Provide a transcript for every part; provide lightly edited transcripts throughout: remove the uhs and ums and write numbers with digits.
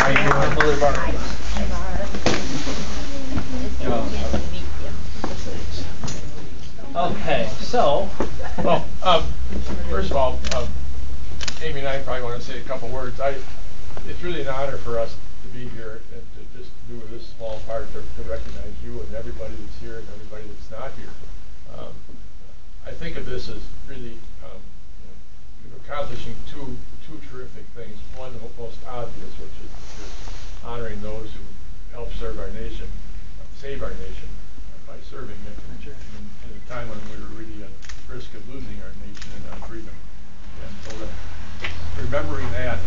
How you doing? Mother Barb. Okay, so. Well, first of all, Amy and I probably want to say a couple words. It's really an honor for us to be here and to just do this small part to recognize you and everybody that's here and everybody that's not here. I think of this as really accomplishing two terrific things. One, the most obvious, which is honoring those who help serve our nation, save our nation by serving it in a time when we were really at risk of losing our nation and our freedom. And so remembering that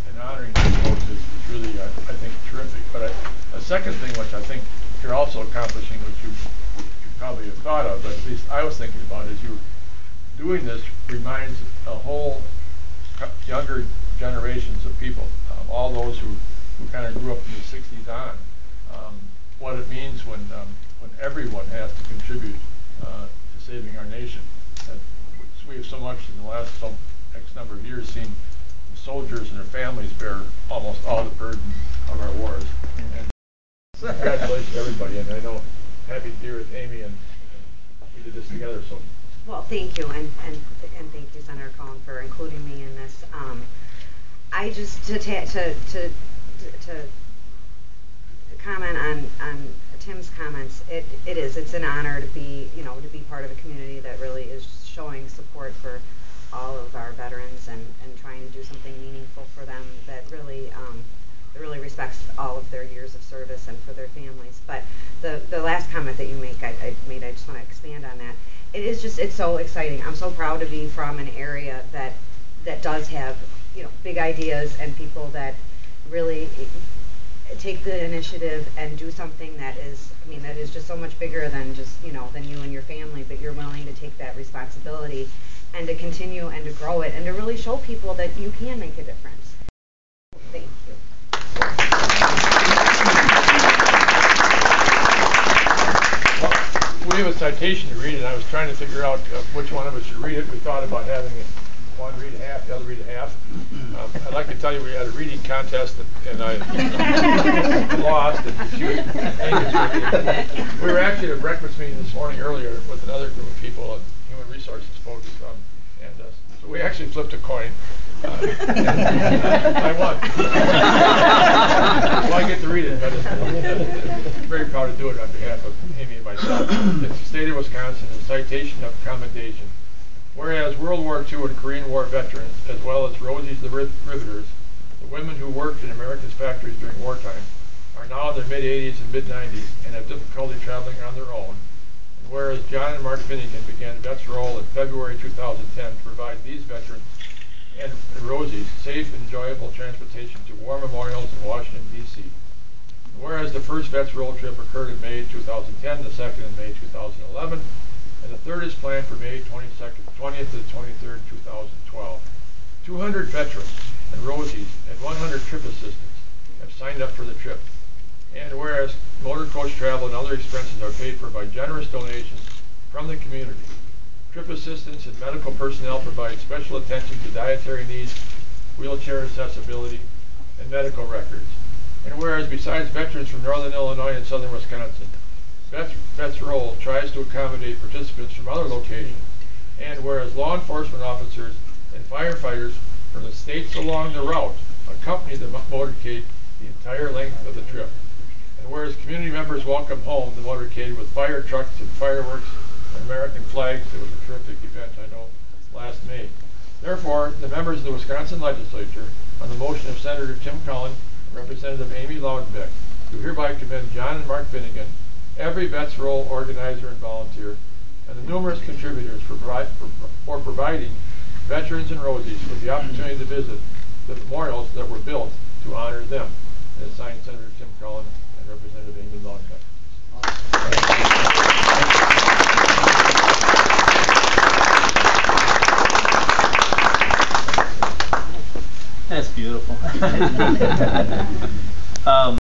and honoring those folks is really, I think, terrific. But a second thing, which I think you're also accomplishing, which you probably have thought of, but at least I was thinking about, is you doing this reminds a whole younger generations of people, all those who kind of grew up in the 60s on, what it means when everyone has to contribute to saving our nation. We have so much in the last X number of years seen the soldiers and their families bear almost all the burden of our wars. And congratulations to everybody, and I know happy to be with Amy, and we did this together. So. Well, thank you, and thank you, Senator Cullen, for including me in this. I just to comment on Tim's comments. It's an honor to be part of a community that really is showing support for all of our veterans and trying to do something meaningful for them that really respects all of their years of service and for their families. But the last comment that you made, I just want to expand on that. It's so exciting. I'm so proud to be from an area that does have big ideas and people that really take the initiative and do something that is just so much bigger than just than you and your family, but you're willing to take that responsibility and to continue and to grow it and to really show people that you can make a difference. Thank you. We have a citation to read, and I was trying to figure out which one of us should read it. We thought about having one read half, the other read half. I'd like to tell you we had a reading contest, and I lost. We were actually at a breakfast meeting this morning earlier with another group of people, human resources folks, and so we actually flipped a coin. I won. So I get to read it, but I'm very proud to do it on behalf of Amy and myself. It's the state of Wisconsin, a citation of commendation. Whereas World War II and Korean War veterans, as well as Rosie's the Riveters, the women who worked in America's factories during wartime, are now in their mid-80s and mid-90s and have difficulty traveling on their own. And whereas John and Mark Finnegan began VetsRoll in February 2010 to provide these veterans and Rosie's safe and enjoyable transportation to war memorials in Washington, D.C. Whereas the first VetsRoll trip occurred in May 2010, the second in May 2011, and the third is planned for May 20th to the 23rd, 2012. 200 veterans and Rosies and 100 trip assistants have signed up for the trip. And whereas motor coach travel and other expenses are paid for by generous donations from the community, trip assistants and medical personnel provide special attention to dietary needs, wheelchair accessibility, and medical records. And whereas besides veterans from Northern Illinois and Southern Wisconsin, VetsRoll tries to accommodate participants from other locations, and whereas law enforcement officers and firefighters from the states along the route accompany the motorcade the entire length of the trip, and whereas community members welcome home the motorcade with fire trucks and fireworks and American flags. It was a terrific event, I know, last May. Therefore, the members of the Wisconsin Legislature, on the motion of Senator Tim Cullen and Representative Amy Loudenbeck, do hereby commend John and Mark Finnegan, every VetsRoll organizer and volunteer, and the numerous contributors for providing veterans and Rosies with the opportunity to visit the memorials that were built to honor them. And it's signed Senator Tim Cullen and Representative Amy Loudenbeck. That's beautiful.